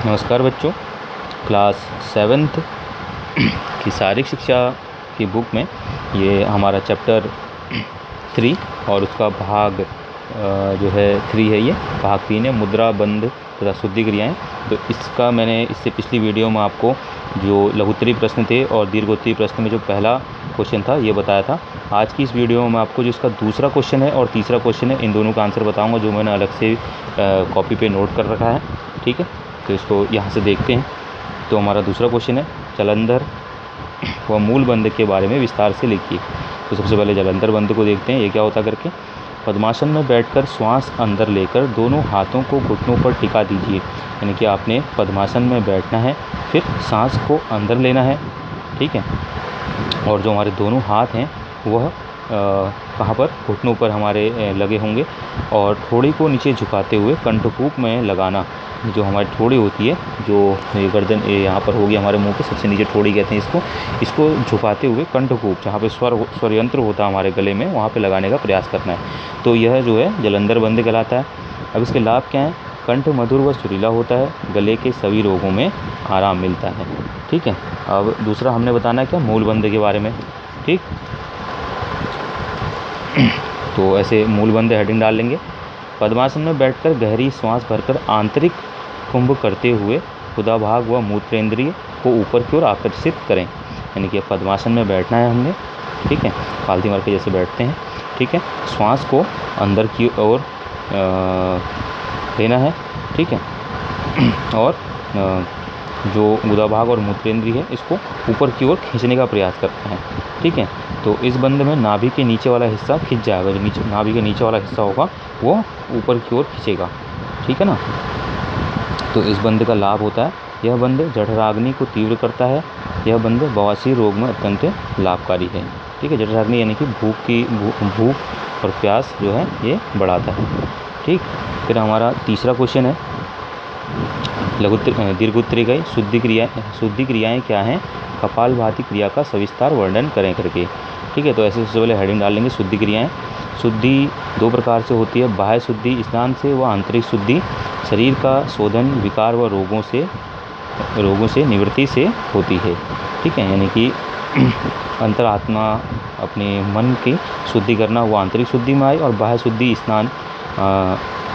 नमस्कार बच्चों, class 7th की शारीरिक शिक्षा की बुक में ये हमारा चैप्टर 3 और उसका भाग जो है 3 है। ये भाग 3 है, मुद्रा, बंध तथा शुद्धि क्रियाएँ। तो इसका मैंने इससे पिछली वीडियो में आपको जो लघुत्तरीय प्रश्न थे और दीर्घोत्तरीय प्रश्न में जो पहला क्वेश्चन था ये बताया था। आज की इस वीडियो में मैं आपको जो इसका दूसरा क्वेश्चन है और तीसरा क्वेश्चन है, इन दोनों का आंसर बताऊँगा, जो मैंने अलग से कॉपी पे नोट कर रखा है। ठीक है, तो इसको यहाँ से देखते हैं। तो हमारा दूसरा क्वेश्चन है, जलंधर व मूल बंध के बारे में विस्तार से लिखिए। तो सबसे पहले जलंधर बंध को देखते हैं, ये क्या होता करके। पद्मासन में बैठकर श्वास अंदर लेकर दोनों हाथों को घुटनों पर टिका दीजिए। यानी कि आपने पद्मासन में बैठना है, फिर सांस को अंदर लेना है। ठीक है, और जो हमारे दोनों हाथ हैं वह कहाँ पर, घुटनों पर हमारे लगे होंगे, और थोड़ी को नीचे झुकाते हुए कंठकूप में लगाना। जो हमारी थोड़ी होती है, जो ये गर्दन यहाँ पर होगी हमारे मुंह के सबसे नीचे, थोड़ी कहते हैं इसको झुकाते हुए कंठकूप, जहाँ पे स्वर यंत्र होता है हमारे गले में, वहाँ पे लगाने का प्रयास करना है। तो यह जो है जलंधर बंध कहलाता है। अब इसके लाभ क्या हैं? कंठ मधुर व सुरीला होता है, गले के सभी रोगों में आराम मिलता है। ठीक है, अब दूसरा हमने बताना है क्या, मूल बंध के बारे में। ठीक, तो ऐसे मूल बंध हेडिंग डाल लेंगे। पद्मासन में बैठकर गहरी श्वास भरकर आंतरिक कुंभ करते हुए गुदाभाग व मूत्रेंद्रिय को ऊपर की ओर आकर्षित करें। यानी कि पद्मासन में बैठना है हमने। ठीक है, पालथी मार के जैसे बैठते हैं। ठीक है, श्वास को अंदर की ओर लेना है। ठीक है, और जो गुदाभाग और मूत्रेंद्रिय है इसको ऊपर की ओर खींचने का प्रयास करते हैं। ठीक है, तो इस बंध में नाभि के नीचे वाला हिस्सा खिंच जाएगा। जो नीचे नाभि के नीचे वाला हिस्सा होगा वो ऊपर की ओर खींचेगा। ठीक है ना। तो इस बंध का लाभ होता है, यह बंध जठराग्नि को तीव्र करता है। यह बंध बवासीर रोग में अत्यंत लाभकारी है। ठीक है, जठराग्नि यानी कि भूख और प्यास जो है ये बढ़ाता है। ठीक, फिर हमारा तीसरा क्वेश्चन है, दीर्घोत्तरी गई शुद्धि क्रियाएँ क्या हैं? कपालभाति क्रिया का सविस्तार वर्णन करें करके। ठीक है, तो ऐसे सबसे पहले हेडिंग डाल लेंगे, शुद्धि क्रियाएँ। शुद्धि दो प्रकार से होती है, बाह्य शुद्धि स्नान से व आंतरिक शुद्धि शरीर का शोधन विकार व रोगों से निवृत्ति से होती है। ठीक है, यानी कि अंतरात्मा अपने मन की शुद्धि करना, वो आंतरिक शुद्धि में आई, और बाह्य शुद्धि स्नान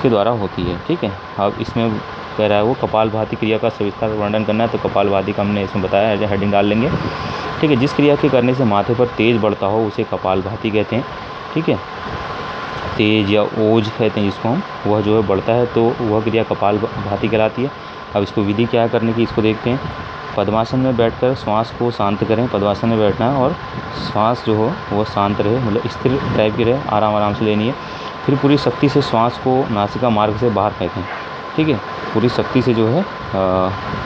के द्वारा होती है। ठीक है, अब इसमें कह रहा है वो कपालभाति क्रिया का सविस्तार वर्णन करना है, तो कपालभाति का हमने इसमें बताया है, हेडिंग डाल लेंगे। ठीक है, जिस क्रिया के करने से माथे पर तेज बढ़ता हो उसे कपालभाति कहते हैं। ठीक है, तेज या ओज कहते हैं जिसको हम, वह जो है बढ़ता है तो वह क्रिया कपालभाति कहलाती है। अब इसको विधि क्या है करने की, इसको देखते हैं। पद्मासन में बैठकर श्वास को शांत करें। पद्मासन में बैठना है और श्वास जो हो वो शांत रहे, मतलब स्थिर टाइप की रहे, आराम से लेनी है। फिर पूरी शक्ति से श्वास को नासिका मार्ग से बाहर फेंकें। ठीक है, पूरी शक्ति से जो है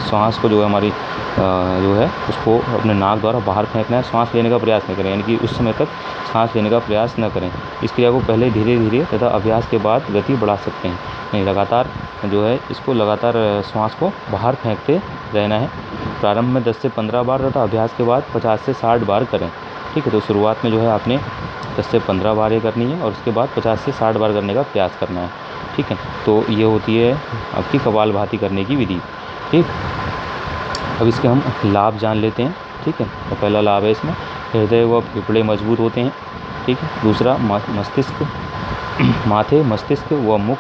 श्वास को जो है हमारी जो है उसको अपने नाक द्वारा बाहर फेंकना है। सांस लेने का प्रयास न करें, यानी कि उस समय तक सांस लेने का प्रयास न करें। इस क्रिया को पहले धीरे धीरे तथा अभ्यास के बाद गति बढ़ा सकते हैं। नहीं, लगातार जो है इसको लगातार श्वास को बाहर फेंकते रहना है। प्रारंभ में 10 से 15 बार तथा अभ्यास के बाद 50 से 60 बार करें। ठीक है, तो शुरुआत में जो है आपने 10 से 15 बार ये करनी है और उसके बाद 50 से 60 बार करने का प्रयास करना है। ठीक है, तो ये होती है आपकी कपालभाति करने की विधि। ठीक, अब इसके हम लाभ जान लेते हैं। ठीक है, तो पहला लाभ है इसमें, हृदय व फेफड़े मजबूत होते हैं। ठीक है, दूसरा माथे, मस्तिष्क व मुख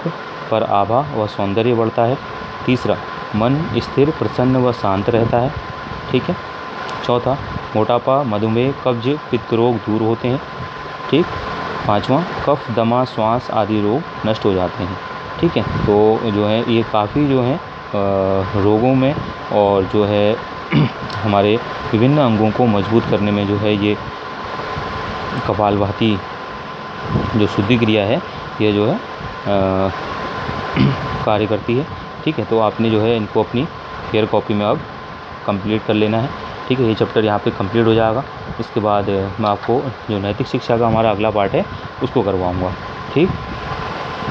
पर आभा व सौंदर्य बढ़ता है। तीसरा, मन स्थिर, प्रसन्न व शांत रहता है। ठीक है, चौथा, मोटापा, मधुमेह, कब्ज, पित्त रोग दूर होते हैं। ठीक, पाँचवा, कफ, दमा, श्वास आदि रोग नष्ट हो जाते हैं। ठीक है, तो जो है ये काफ़ी जो है रोगों में और जो है हमारे विभिन्न अंगों को मजबूत करने में जो है ये कपालभाति जो शुद्धि क्रिया है ये जो है कार्य करती है। ठीक है, तो आपने जो है इनको अपनी फेयर कॉपी में अब कंप्लीट कर लेना है। ठीक है, ये चैप्टर यहाँ पे कंप्लीट हो जाएगा। इसके बाद मैं आपको जो नैतिक शिक्षा का हमारा अगला पार्ट है उसको करवाऊँगा। ठीक।